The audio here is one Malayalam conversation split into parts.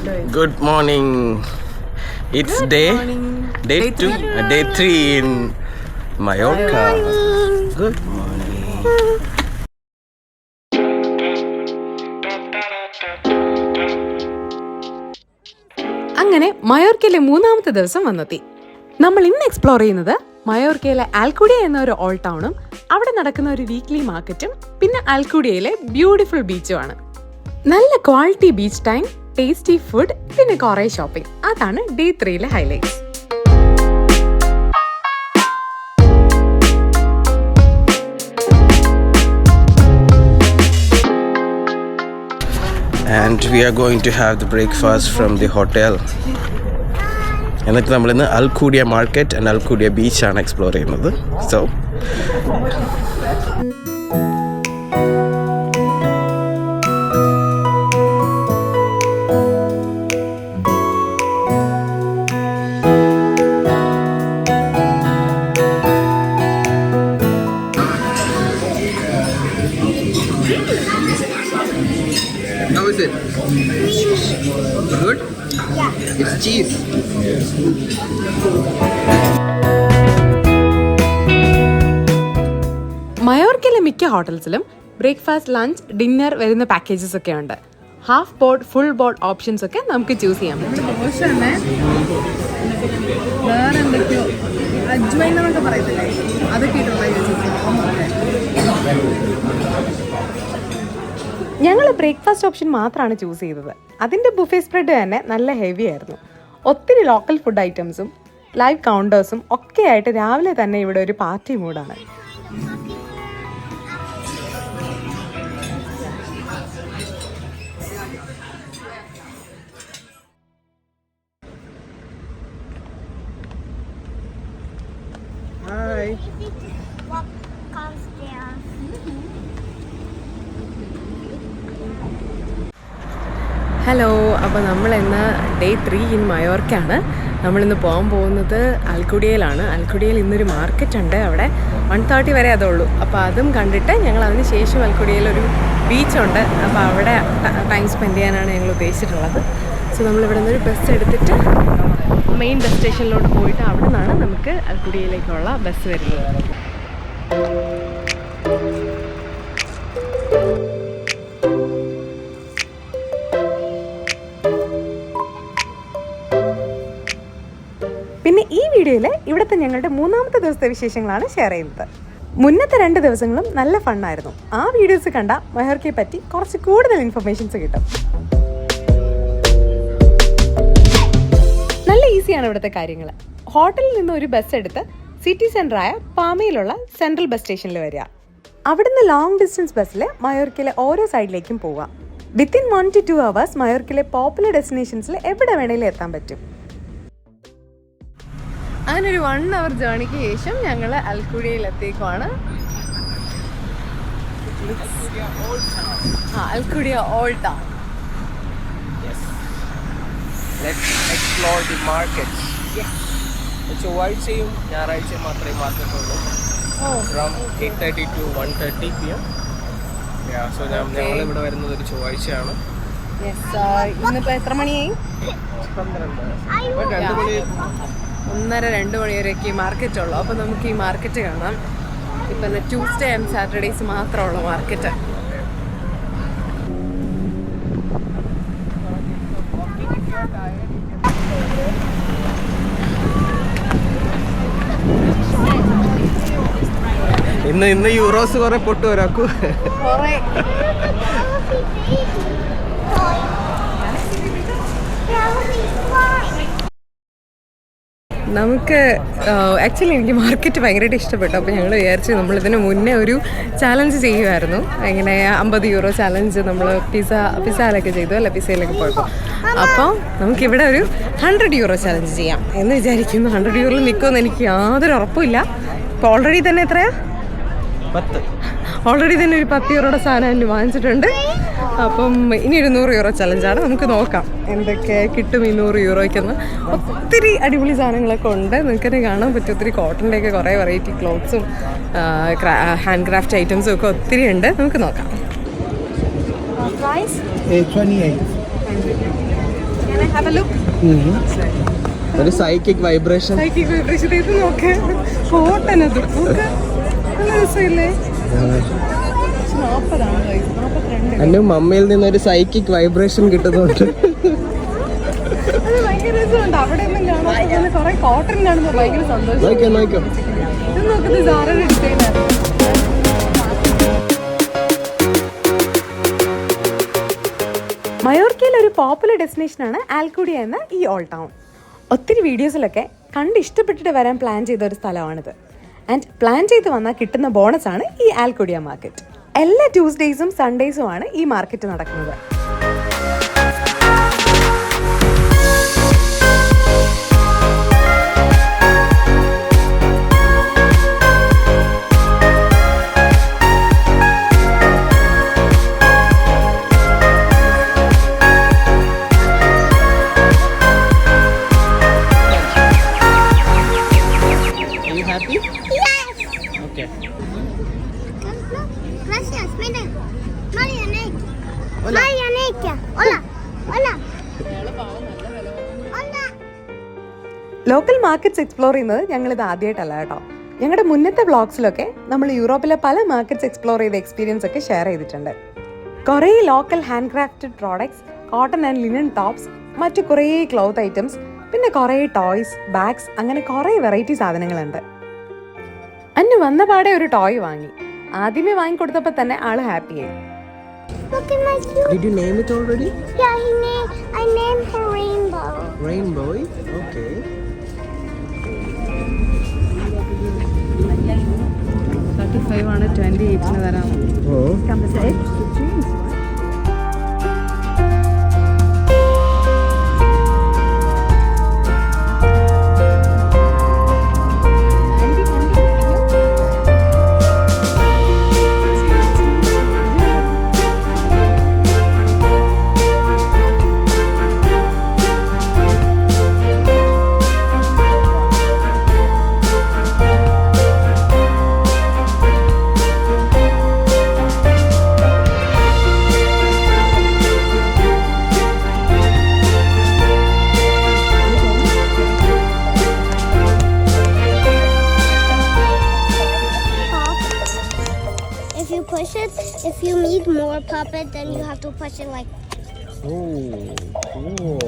Good morning. It's day 3 in Mallorca. Good morning. അങ്ങനെ മയോർക്കയിലെ മൂന്നാമത്തെ ദിവസം വന്നെത്തി. നമ്മൾ ഇന്ന് എക്സ്പ്ലോർ ചെയ്യുന്നത് മയോർക്കയിലെ ആൽക്കുഡിയ എന്ന ഒരു ഓൾ ടൗണും അവിടെ നടക്കുന്ന ഒരു വീക്ക്ലി മാർക്കറ്റും പിന്നെ ആൽക്കുഡിയയിലെ ബ്യൂട്ടിഫുൾ ബീച്ചുമാണ്. നല്ല quality beach time, tasty food, പിന്നെ കുറേ ഷോപ്പിംഗ്. അതാണ് ഡേ 3ലെ highlights. And we are going to have the breakfast from the hotel. എന്നിട്ട് നമ്മളിന്ന് അൽക്കുഡിയ മാർക്കറ്റ് ആൻഡ് അൽക്കുഡിയ ബീച്ചാണ് എക്സ്പ്ലോർ ചെയ്യുന്നത്. So How is it? Good? Yeah. It's cheese. മയോർക്കയിലെ മിക്ക ഹോട്ടൽസിലും ബ്രേക്ക്ഫാസ്റ്റ്, ലഞ്ച്, ഡിന്നർ വരുന്ന പാക്കേജസ് ഒക്കെ ഉണ്ട്. Half board, full board options ഒക്കെ നമുക്ക് ചൂസ് ചെയ്യാൻ പറ്റും. വേറെ എന്തൊക്കെയോ അജ്വൈൻ എന്നൊക്കെ പറയത്തില്ലേ, അതൊക്കെ ഞങ്ങൾ ബ്രേക്ക്ഫാസ്റ്റ് ഓപ്ഷൻ മാത്രമാണ് ചൂസ് ചെയ്തത്. അതിൻ്റെ ബുഫേ സ്പ്രെഡ് തന്നെ നല്ല ഹെവി ആയിരുന്നു. ഒത്തിരി ലോക്കൽ ഫുഡ് ഐറ്റംസും ലൈവ് കൗണ്ടേഴ്സും ഒക്കെ ആയിട്ട് രാവിലെ തന്നെ ഇവിടെ ഒരു പാർട്ടി മൂഡാണ്. Hi. ഹലോ, അപ്പോൾ നമ്മളിന്ന് ഡേ 3 ഇൻ മയോർക്കയാണ്. നമ്മളിന്ന് പോകാൻ പോകുന്നത് ആൽക്കുഡിയയിലാണ്. ആൽക്കുഡിയയിൽ ഇന്നൊരു മാർക്കറ്റ് ഉണ്ട്, അവിടെ 1:30 വരെ അതുള്ളൂ. അപ്പോൾ അതും കണ്ടിട്ട് ഞങ്ങൾ അതിന് ശേഷം ആൽക്കുഡിയയിലൊരു ബീച്ചുണ്ട്, അപ്പോൾ അവിടെ ടൈം സ്പെൻഡ് ചെയ്യാനാണ് ഞങ്ങൾ ഉദ്ദേശിച്ചിട്ടുള്ളത്. സോ നമ്മളിവിടെ നിന്നൊരു ബസ് എടുത്തിട്ട് മെയിൻ ഡെസ്റ്റിനേഷനിലോട്ട് പോയിട്ട് അവിടെ നിന്നാണ് നമുക്ക് ആൽക്കുഡിയയിലേക്കുള്ള ബസ് വരുന്നത്. പിന്നെ ഈ വീഡിയോയിൽ ഇവിടുത്തെ ഞങ്ങളുടെ മൂന്നാമത്തെ ദിവസത്തെ വിശേഷങ്ങളാണ് ഷെയർ ചെയ്യുന്നത്. മുന്നത്തെ 2 ദിവസങ്ങളും നല്ല ഫണ്ണായിരുന്നു. ആ വീഡിയോസ് കണ്ട മയോർക്കയെ പറ്റി കുറച്ച് കൂടുതൽ ഇൻഫർമേഷൻസ് കിട്ടും. നല്ല ഈസിയാണ് ഇവിടുത്തെ കാര്യങ്ങൾ. ഹോട്ടലിൽ നിന്ന് ഒരു ബസ് എടുത്ത് സിറ്റി സെൻറ്ററായ പാമയിലുള്ള സെൻട്രൽ ബസ് സ്റ്റേഷനിൽ വരിക. അവിടുന്ന് ലോങ് ഡിസ്റ്റൻസ് ബസ്സിൽ മയോർക്കയിലെ ഓരോ സൈഡിലേക്കും പോവാം. വിത്തിൻ 1 to 2 hours മയോർക്കയിലെ പോപ്പുലർ ഡെസ്റ്റിനേഷൻസിൽ എവിടെ വേണേലും എത്താൻ പറ്റും. അങ്ങനെ ഒരു 1 hour ജേണിക്ക് ശേഷം ഞങ്ങൾ ആൽക്കുഡിയയിൽ എത്തിയേക്കുവാണ്. Alcudia old town. Let's explore the markets. ചൊവ്വാഴ്ചയും ഞായറാഴ്ചയും മാത്രമേ മാർക്കറ്റ് ഉള്ളൂ. From 8:30 to 1:30 PM. സോ ഞങ്ങളിവിടെ വരുന്നത് ഒരു ചൊവ്വാഴ്ചയാണ്. ഇന്നിപ്പോൾ എത്ര മണിയായി? 2 മണി. 1:30-2 മണി വരെയൊക്കെ ഈ മാർക്കറ്റ് ഉള്ളൂ. അപ്പോൾ നമുക്ക് ഈ മാർക്കറ്റ് കാണാം. ഇപ്പം ട്യൂസ്ഡേ ആൻഡ് സാറ്റർഡേസ് മാത്രമുള്ള മാർക്കറ്റ്. ഇന്ന് യൂറോസ് കുറെ പൊട്ടു വരാക്കൂ. നമുക്ക് ആക്ച്വലി എനിക്ക് മാർക്കറ്റ് ഭയങ്കരമായിട്ട് ഇഷ്ടപ്പെട്ടു. അപ്പോൾ ഞങ്ങൾ വിചാരിച്ചു നമ്മളിതിന് മുന്നേ ഒരു ചാലഞ്ച് ചെയ്യുമായിരുന്നു. ഇങ്ങനെ 50 euro ചാലഞ്ച് നമ്മൾ പിസയിലൊക്കെ ചെയ്തു, അല്ല പിസയിലൊക്കെ പോയപ്പോൾ. അപ്പോൾ നമുക്കിവിടെ ഒരു 100 euro ചാലഞ്ച് ചെയ്യാം എന്ന് വിചാരിക്കുന്നു. 100 euro നിൽക്കുമെന്ന് എനിക്ക് യാതൊരു ഉറപ്പുമില്ല. ഇപ്പോൾ ഓൾറെഡി തന്നെ എത്രയാ? 10. ഓൾറെഡി തന്നെ ഒരു 10 euro സാധനം വാങ്ങിച്ചിട്ടുണ്ട്. അപ്പം ഇനി ഒരു 100 euro ചലഞ്ചാണ്. നമുക്ക് നോക്കാം എന്തൊക്കെ കിട്ടും ഈ 100 euroയ്ക്കെന്ന്. ഒത്തിരി അടിപൊളി സാധനങ്ങളൊക്കെ ഉണ്ട്, നിങ്ങൾക്കെന്നെ കാണാൻ പറ്റും. ഒത്തിരി കോട്ടൻ്റെയൊക്കെ കുറേ വെറൈറ്റി ക്ലോത്ത്സും ഹാൻഡ് ക്രാഫ്റ്റ് ഐറ്റംസും ഒക്കെ ഒത്തിരി ഉണ്ട്. നമുക്ക് നോക്കാം. 28. Have A look. ഒരു സൈക്കിക് വൈബ്രേഷൻ. സൈക്കിക് വൈബ്രേഷൻ ഇത് നോക്ക്. കോട്ടൺ അത് നോക്ക്. നല്ല രസമില്ലേ? 40 42. എൻ്റെ മമ്മിയിൽ നിന്നൊരു സൈക്കിക് വൈബ്രേഷൻ കിട്ടുന്നുണ്ട്. അത് ഭയങ്കര രസമുണ്ട്. അവിടെ ഒന്നും കാണാൻ കുറെ കോട്ടൺ കാണുമ്പോൾ ഭയങ്കര സന്തോഷം. നോക്കാം. ഇത് നോക്കുന്നത് സാറൊരു ഡിസൈനാണ്. മയോർക്കയിൽ ഒരു പോപ്പുലർ ഡെസ്റ്റിനേഷനാണ് ആൽക്കുഡിയ എന്ന ഈ ഓൾഡ് ടൗൺ. ഒത്തിരി വീഡിയോസിലൊക്കെ കണ്ട് ഇഷ്ടപ്പെട്ടിട്ട് വരാൻ പ്ലാൻ ചെയ്ത ഒരു സ്ഥലമാണിത്. ആൻഡ് പ്ലാൻ ചെയ്ത് വന്നാൽ കിട്ടുന്ന ബോണസാണ് ഈ ആൽക്കുഡിയ മാർക്കറ്റ്. എല്ലാ ട്യൂസ്ഡേയ്സും സൺഡേയ്സുമാണ് ഈ മാർക്കറ്റ് നടക്കുന്നത്. ലോക്കൽ മാർക്കറ്റ്സ് എക്സ്പ്ലോർ ചെയ്യുന്നത് ഞങ്ങളിത് ആദ്യമായിട്ടല്ല കേട്ടോ. ഞങ്ങളുടെ മുന്നത്തെ വ്ളോഗ്സിലൊക്കെ നമ്മൾ യൂറോപ്പിലെ പല മാർക്കറ്റ്സ് എക്സ്പ്ലോർ ചെയ്ത എക്സ്പീരിയൻസ് ഒക്കെ ഷെയർ ചെയ്തിട്ടുണ്ട്. കുറേ local hand crafted products, cotton and linen tops, മറ്റു കുറേ ക്ലോത്ത് ഐറ്റംസ്, പിന്നെ കുറേ ടോയ്സ്, ബാഗ്സ്, അങ്ങനെ കുറേ വെറൈറ്റി സാധനങ്ങളുണ്ട്. അന്നു വന്ന പാടെ ഒരു ടോയ് വാങ്ങി. ആദ്യമേ വാങ്ങിക്കൊടുത്തപ്പോൾ തന്നെ ആള് ഹാപ്പിയായി. Look at my cute. Did you name it already? Yeah, I named her Rainbow. Rainbow. Okay. 35 ആണ് 28 തരാം. Oh. Come to say. If you need more puppet, then you have to push it like. Oh, cool.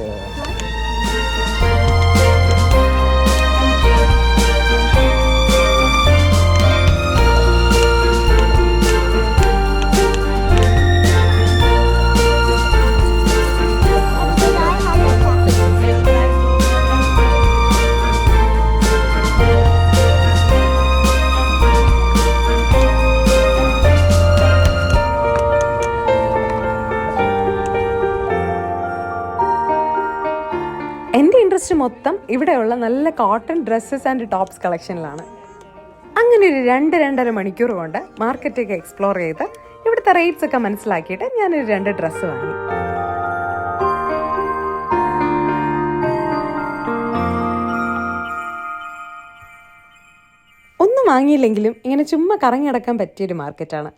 എൻ്റെ ഇൻട്രസ്റ്റ് മൊത്തം ഇവിടെയുള്ള നല്ല കോട്ടൺ ഡ്രസ്സസ് ആൻഡ് ടോപ്സ് കളക്ഷനിലാണ്. അങ്ങനെ ഒരു 2-2.5 മണിക്കൂർ കൊണ്ട് മാർക്കറ്റൊക്കെ എക്സ്പ്ലോർ ചെയ്ത് ഇവിടുത്തെ റേറ്റ്സ് ഒക്കെ മനസ്സിലാക്കിയിട്ട് ഞാനൊരു 2 ഡ്രസ്സ് വാങ്ങി. ഒന്നും വാങ്ങിയില്ലെങ്കിലും ഇങ്ങനെ ചുമ്മാ കറങ്ങി നടക്കാൻ പറ്റിയൊരു മാർക്കറ്റാണ്.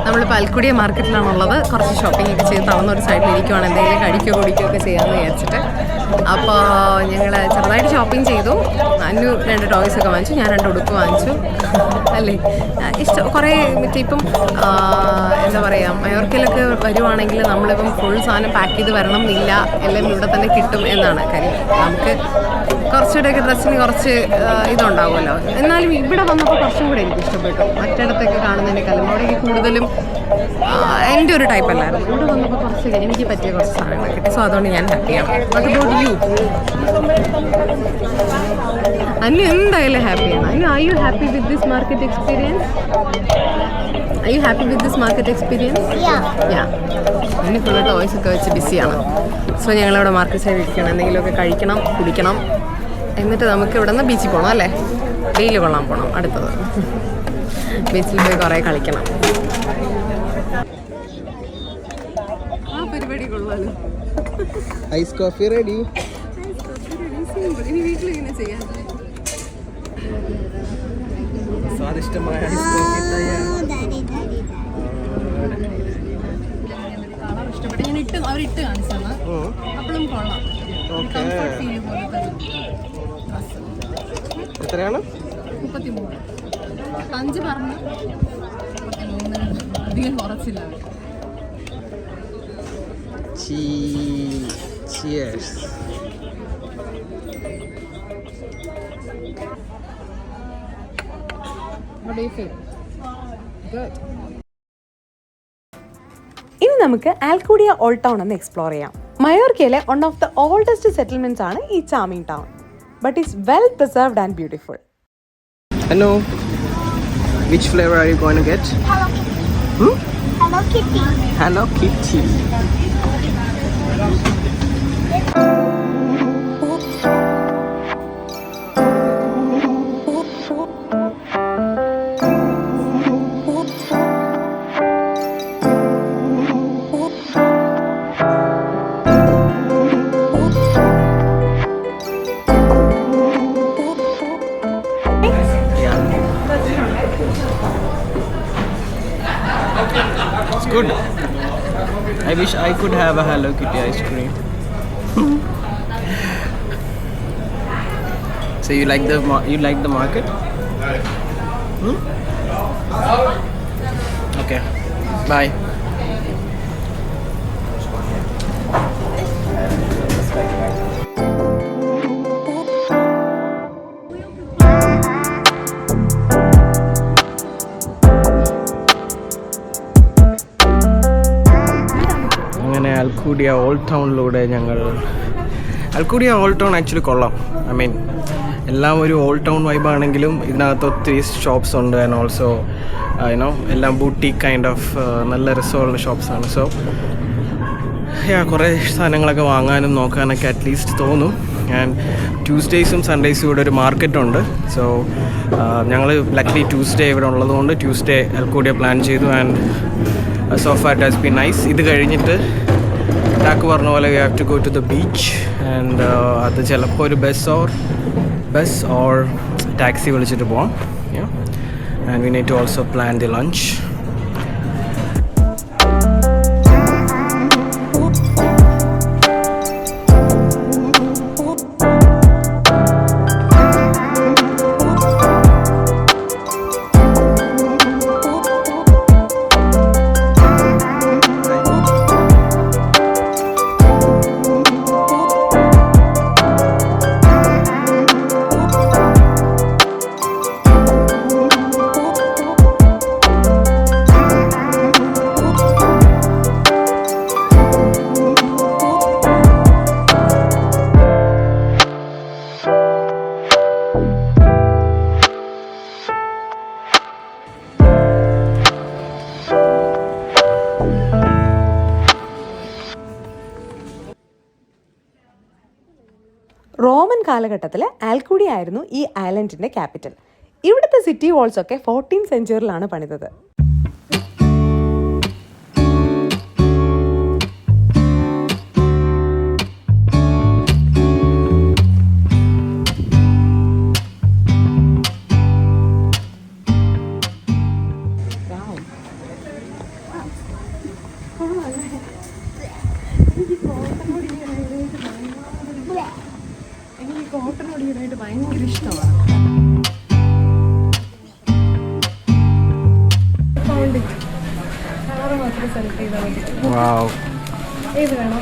നമ്മളിപ്പോൾ അൽക്കുഡിയ മാർക്കറ്റിലാണുള്ളത്. കുറച്ച് ഷോപ്പിംഗ് ഒക്കെ ചെയ്ത് തളർന്നൊരു സൈഡിൽ ഇരിക്കുവാണ്, എന്തെങ്കിലും കഴിക്കുകയോ കുടിക്കുകയോ ഒക്കെ ചെയ്യാമെന്ന് വിചാരിച്ചിട്ട്. അപ്പോൾ ഞങ്ങൾ ചെറുതായിട്ട് ഷോപ്പിംഗ് ചെയ്തു. അന്നു 2 ടോയ്സ് ഒക്കെ വാങ്ങിച്ചു, ഞാൻ 2 ഉടുപ്പ് വാങ്ങിച്ചു. അല്ലേ, ഇഷ്ടം കുറേ മറ്റേ ഇപ്പം എന്താ പറയുക, മയോർക്കയിലൊക്കെ വരുവാണെങ്കിൽ നമ്മളിപ്പം ഫുൾ സാധനം പാക്ക് ചെയ്ത് വരണം എന്നില്ല, എല്ലാം ഇവിടെ തന്നെ കിട്ടും എന്നാണ് കാര്യം. നമുക്ക് കുറച്ചുകൂടെയൊക്കെ ഡ്രസ്സിന് കുറച്ച് ഇതുണ്ടാവുമല്ലോ. എന്നാലും ഇവിടെ വന്നപ്പോൾ കുറച്ചും കൂടെ എനിക്ക് ഇഷ്ടപ്പെട്ടു. മറ്റിടത്തൊക്കെ കാണുന്നതിനേക്കാളും അവിടേക്ക് കൂടുതലും എൻ്റെ ഒരു ടൈപ്പ് അല്ലായിരുന്നു. ഇവിടെ വന്നപ്പോൾ കുറച്ച് എനിക്ക് പറ്റിയ കുറച്ച് സാധനങ്ങൾ കിട്ടി. സോ അതുകൊണ്ട് ഞാൻ ഹാപ്പിയാണ്. അത് അബൌട്ട് യു? അന്നു എന്തായാലും ഹാപ്പിയാണ്. അന്നു are you happy with this market experience? Are you happy with this market experience? Yeah. അന്ന് ഫുള്ള് ടോയ്സ് ഒക്കെ വെച്ച് ബിസിയാണ്. സോ ഞങ്ങളിവിടെ മാർക്കറ്റ് സൈഡ് ഇരിക്കണം, എന്തെങ്കിലുമൊക്കെ കഴിക്കണം, കുടിക്കണം. എന്നിട്ട് നമുക്ക് ഇവിടെ നിന്ന് ബീച്ചിൽ പോകണം അല്ലേ? വെയിൽ കൊള്ളാൻ പോകണം. അടുത്തത് ബീച്ചിൽ പോയി കുറേ കളിക്കണം. ആ പരിപാടി കൊള്ളാലോ. Ice coffee ready. ഇനി വീട്ടിൽ ഇങ്ങനെ ചെയ്യാം. സ്വാദിഷ്ടമായ ഐസ് കോഫി തയ്യാർ. ഇഷ്ടപ്പെട്ടു. ഞാൻ അവരിട്ട് കാണിച്ചാണ്. അപ്പോഴും കൊള്ളാം. എത്രയാണ്? 33. 5 പറഞ്ഞു 33. അധികം കുറച്ചില്ല. Cheers. What do you feel? Good. ഇനി നമുക്ക് ആൽക്കൂഡിയ ഓൾഡ് ടൗൺ ഒന്ന് എക്സ്പ്ലോർ ചെയ്യാം. മയോർക്കയിലെ one of the oldest settlements ആണ് ഈ charming town. But it's well preserved and beautiful. Hello. Which flavor are you going to get? Hello Kitty. Hello Kitty. Hello Kitty. It's good. I wish I could have a Hello Kitty ice cream. So you like the market? Okay. Bye. അങ്ങനെ അൽക്കൂഡിയ ഓൾഡ് ടൗണിലൂടെ അൽക്കൂഡിയ ഓൾഡ് ടൗൺ ആക്ച്വലി കൊള്ളാം. ഐ മീൻ എല്ലാം ഒരു ഓൾഡ് ടൗൺ വൈബാണെങ്കിലും ഇതിനകത്ത് ഒത്തിരി ഷോപ്സ് ഉണ്ട്. ആൻഡ് ഓൾസോ എല്ലാം ബൂട്ടീക്ക് കൈൻഡ് ഓഫ് നല്ല രസമുള്ള ഷോപ്സാണ്. സോ കുറേ സാധനങ്ങളൊക്കെ വാങ്ങാനും നോക്കാനൊക്കെ അറ്റ്ലീസ്റ്റ് തോന്നും. ആൻഡ് ട്യൂസ്ഡേയ്സും സൺഡേയ്സും ഇവിടെ ഒരു മാർക്കറ്റുണ്ട്. സോ ഞങ്ങൾ ലക്ലി ട്യൂസ്ഡേ ഇവിടെ ഉള്ളതുകൊണ്ട് ട്യൂസ്ഡേ അൽക്കൂഡിയ പ്ലാൻ ചെയ്തു. And so far it has been nice. ഇത് കഴിഞ്ഞിട്ട് ടാക്ക് പറഞ്ഞ പോലെ we have to go to the beach and അത് ചിലപ്പോൾ ഒരു ബസ് ഓർ ടാക്സി വിളിച്ചിട്ട് പോകാം. And we need to also plan the lunch. Roman കാലഘട്ടത്തിൽ ആൽക്കൂഡിയ ആയിരുന്നു ഈ ഐലൻഡിൻ്റെ ക്യാപിറ്റൽ. ഇവിടുത്തെ സിറ്റി വാൾസ് ഒക്കെ 14th സെഞ്ച്വറിയിലാണ് പണിതത്. കോട്ടനോട് ഈടായിട്ട് ഭയങ്കര ഇഷ്ടമാണ്. കളറ് മാത്രം സെലക്ട് ചെയ്താൽ മതി. Wow. ഏത് വേണം?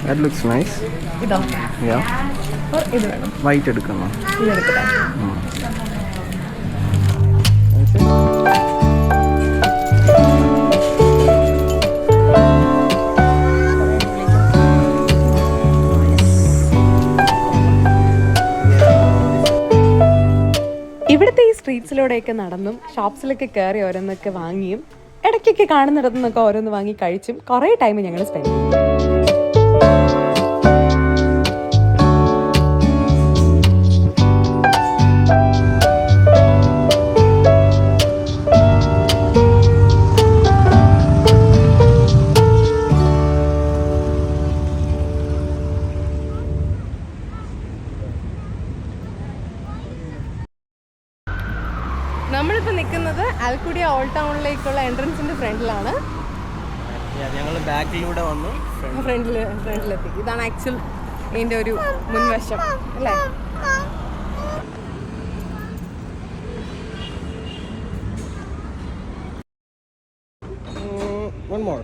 That looks nice. ഇതോ? Yeah. ഇത് വേണം? വൈറ്റ് എടുക്കണം. ഇതെടുക്കട്ടെ. ഇവിടുത്തെ ഈ സ്ട്രീറ്റ്സിലൂടെയൊക്കെ നടന്നും ഷോപ്സിലൊക്കെ കയറി ഓരോന്നൊക്കെ വാങ്ങിയും ഇടയ്ക്കൊക്കെ കാണുന്നിടത്തു നിന്നൊക്കെ ഓരോന്ന് വാങ്ങി കഴിച്ചും കുറേ ടൈം ഞങ്ങൾ സ്പെൻഡ് ചെയ്യും. നമ്മളിപ്പോൾ നിൽക്കുന്നത് ആൽക്കുഡിയ ഓൾഡ് ടൗണിലേക്കുള്ള എൻട്രൻസിൻ്റെ ഫ്രണ്ടിലാണ്. ഞങ്ങൾ ബാക്കിലൂടെ വന്നു ഫ്രണ്ടിലെത്തി. ഇതാണ് ആക്ച്വൽ ഇതിൻ്റെ ഒരു മുൻവശം അല്ലേ? One more.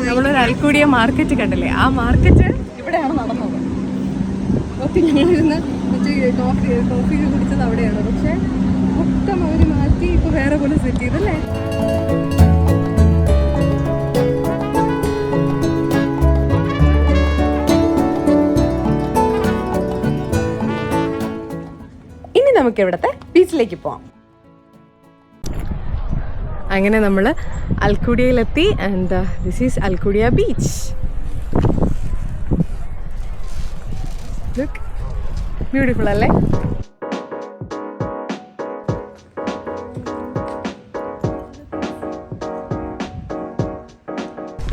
നമ്മളൊരു അൽക്കുഡിയ മാർക്കറ്റ് കണ്ടില്ലേ? ആ മാർക്കറ്റ് ഇവിടെയാണ് നടന്നത്. ഓക്കെ, ഞങ്ങളിരുന്ന് കോഫി കുടിച്ചത് അവിടെയാണ്. പക്ഷെ മൊത്തം അവർ മാറ്റി ഇപ്പോൾ വേറെ പോലെ സെറ്റ് ചെയ്തല്ലേ. ഇനി നമുക്ക് ഇവിടുത്തെ ബീച്ചിലേക്ക് പോവാം. അങ്ങനെ നമ്മൾ അൽക്കുഡിയയിലെത്തി. And this is Alcudia beach. Look beautiful അല്ലേ?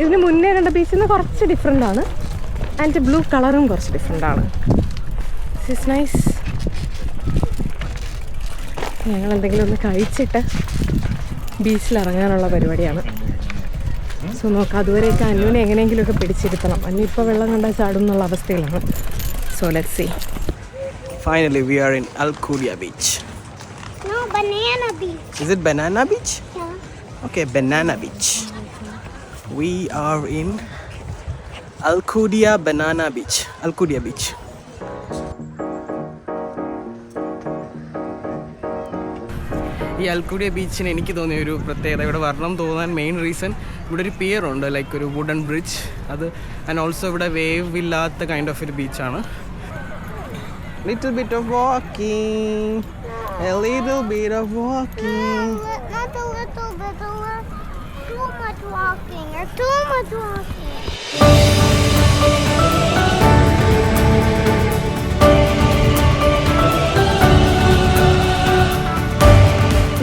ഇതിന് മുന്നേ കണ്ട ബീച്ചിൽ നിന്ന് കുറച്ച് ഡിഫറെൻ്റ് ആണ്. ആൻഡ് ബ്ലൂ കളറും കുറച്ച് ഡിഫറെൻ്റ് ആണ്. This is nice. ഞങ്ങൾ എന്തെങ്കിലും ഒന്ന് കഴിച്ചിട്ട് ബീച്ചിലിറങ്ങാനുള്ള പരിപാടിയാണ്. സോ നോക്കാം. അതുവരെയൊക്കെ അന്നുവിനെ എങ്ങനെയെങ്കിലുമൊക്കെ പിടിച്ചിരുത്തണം. അന്നു ഇപ്പോൾ വെള്ളം കണ്ടാൽ ചാടും എന്നുള്ള അവസ്ഥയിലാണ്. So let's see. Finally we are in Alcudia beach. No, banana beach. Is it banana beach? Yeah. Okay, banana beach. We are in Alcudia banana beach. Alcudia beach. ഈ അൽക്കുഡിയ ബീച്ചിന് എനിക്ക് തോന്നിയ ഒരു പ്രത്യേകത, ഇവിടെ വരണം തോന്നാൻ മെയിൻ റീസൺ ഇവിടെ ഒരു പിയർ ഉണ്ട്, ലൈക്ക് ഒരു വുഡൻ ബ്രിഡ്ജ്. അത് ആൻഡ് ഓൾസോ ഇവിടെ വേവ് ഇല്ലാത്ത കൈൻഡ് ഓഫ് ഒരു ബീച്ചാണ്. Little bit of walking, a little bit of walking. Not a little bit, too much walking. Or too much walking.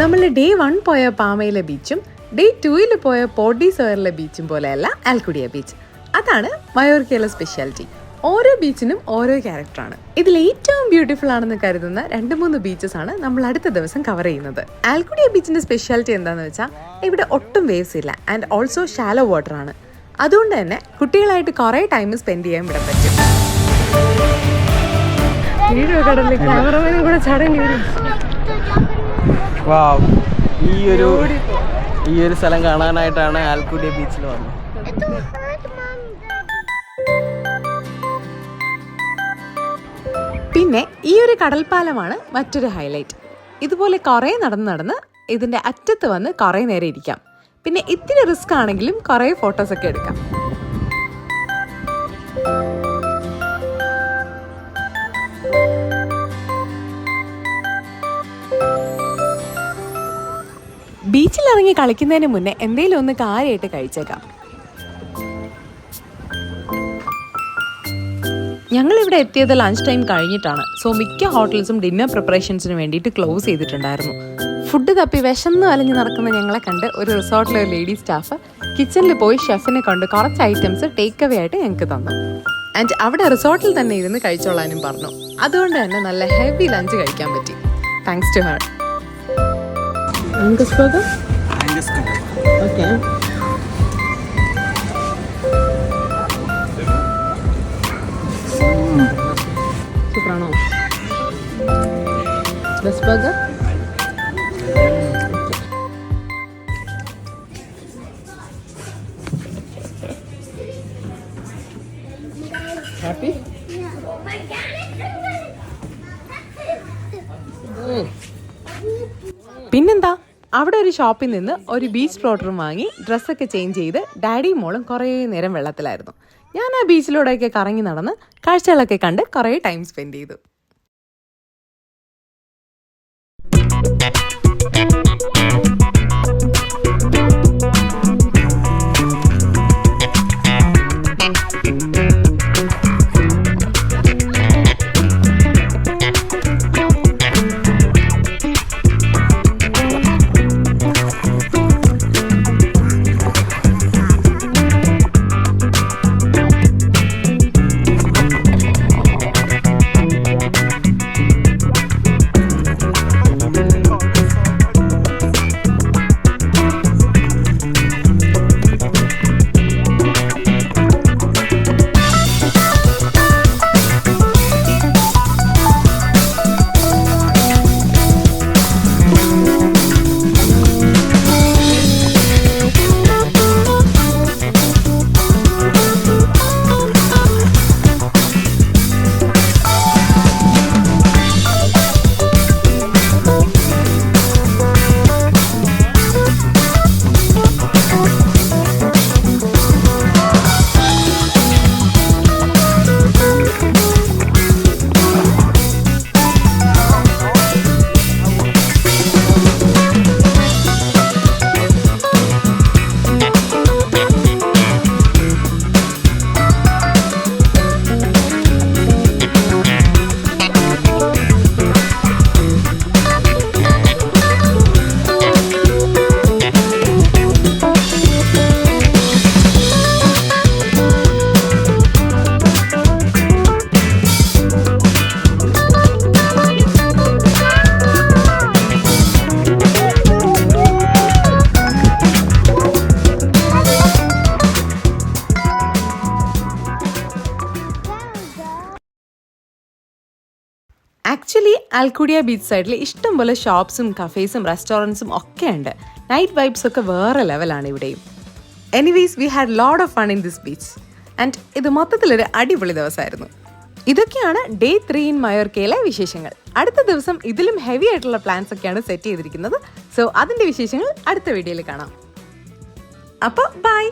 നമ്മൾ ഡേ 1 പോയ പാമയിലെ ബീച്ചും ഡേ 2 പോയ പോർട്ടിസോയറിലെ ബീച്ചും പോലെയല്ല ആൽക്കുഡിയ ബീച്ച്. അതാണ് മയോർക്കയിലെ സ്പെഷ്യാലിറ്റി. ഓരോ ബീച്ചിനും ഓരോ ക്യാരക്ടറാണ്. ഇതിൽ ഏറ്റവും ബ്യൂട്ടിഫുൾ ആണെന്ന് കരുതുന്ന 2-3 ബീച്ചസ് ആണ് നമ്മൾ അടുത്ത ദിവസം കവർ ചെയ്യുന്നത്. ആൽക്കുഡിയ ബീച്ചിന്റെ സ്പെഷ്യാലിറ്റി എന്താണെന്ന് വെച്ചാൽ ഇവിടെ ഒട്ടും വേവ്സ് ഇല്ല ആൻഡ് ഓൾസോ ഷാലോ വാട്ടർ ആണ്. അതുകൊണ്ട് തന്നെ കുട്ടികളായിട്ട് കുറേ ടൈം സ്പെൻഡ് ചെയ്യാൻ ഇവിടെ പറ്റും. വീഡിയോ കടലിൽ ക്യാമറമാനും കൂടെ ചടങ്ങി വരും. വാവ്, ഈ ഒരു സ്ഥലം കാണാനായിട്ടാണ് ആൽക്കുഡിയ ബീച്ചിൽ വന്നത്. പിന്നെ ഈ ഒരു കടൽപ്പാലമാണ് മറ്റൊരു ഹൈലൈറ്റ്. ഇതുപോലെ കുറേ നടന്ന് ഇതിന്റെ അറ്റത്ത് വന്ന് കുറേ നേരം ഇരിക്കാം. പിന്നെ ഇത്തിരി റിസ്ക് ആണെങ്കിലും കുറേ ഫോട്ടോസൊക്കെ എടുക്കാം. ബീച്ചിലിറങ്ങി കളിക്കുന്നതിന് മുന്നേ എന്തെങ്കിലും ഒന്ന് കാര്യമായിട്ട് കഴിച്ചേക്കാം. ഞങ്ങളിവിടെ എത്തിയത് ലഞ്ച് ടൈം കഴിഞ്ഞിട്ടാണ്. സോ മിക്ക ഹോട്ടൽസും ഡിന്നർ പ്രിപ്പറേഷൻസിന് വേണ്ടിയിട്ട് ക്ലോസ് ചെയ്തിട്ടുണ്ടായിരുന്നു. ഫുഡ് തപ്പി വിശന്ന് അലഞ്ഞ് നടക്കുന്ന ഞങ്ങളെ കണ്ട് ഒരു റിസോർട്ടിലെ ഒരു ലേഡി സ്റ്റാഫ് കിച്ചണിൽ പോയി ഷെഫിനെ കൊണ്ട് കുറച്ച് ഐറ്റംസ് ടേക്ക് അവേ ആയിട്ട് ഞങ്ങൾക്ക് തന്നു. ആൻഡ് അവിടെ റിസോർട്ടിൽ തന്നെ ഇരുന്ന് കഴിച്ചോളാനും പറഞ്ഞു. അതുകൊണ്ട് തന്നെ നല്ല ഹെവി ലഞ്ച് കഴിക്കാൻ പറ്റി. Thanks to her. ഓക്കെ, ഓഫറാണോ? ബസ് ബർഗർ ഹാപ്പി? പിന്നെന്താ, അവിടെ ഒരു ഷോപ്പിൽ നിന്ന് ഒരു ബീച്ച് ഫ്ലോട്ടറും വാങ്ങി ഡ്രസ്സൊക്കെ ചേഞ്ച് ചെയ്ത് ഡാഡിയും മോളും കുറേ നേരം വെള്ളത്തിലായിരുന്നു. ഞാൻ ആ ബീച്ചിലൂടെയൊക്കെ കറങ്ങി നടന്ന് കാഴ്ചകളൊക്കെ കണ്ട് കുറേ ടൈം സ്പെൻഡ് ചെയ്തു. ആക്ച്വലി ആൽക്കുഡിയ ബീച്ച് സൈഡിൽ ഇഷ്ടംപോലെ ഷോപ്സും കഫേസും റെസ്റ്റോറൻറ്റ്സും ഒക്കെ ഉണ്ട്. നൈറ്റ് വൈബ്സ് ഒക്കെ വേറെ ലെവലാണ് ഇവിടെയും. Anyways we had load of fun in this beach and ഇത് മൊത്തത്തിലൊരു അടിപൊളി ദിവസമായിരുന്നു. ഇതൊക്കെയാണ് ഡേ 3 ഇൻ മയോർക്കയിലെ വിശേഷങ്ങൾ. അടുത്ത ദിവസം ഇതിലും ഹെവി ആയിട്ടുള്ള പ്ലാൻസ് ഒക്കെയാണ് സെറ്റ് ചെയ്തിരിക്കുന്നത്. സോ അതിൻ്റെ വിശേഷങ്ങൾ അടുത്ത വീഡിയോയിൽ കാണാം. അപ്പോൾ ബൈ.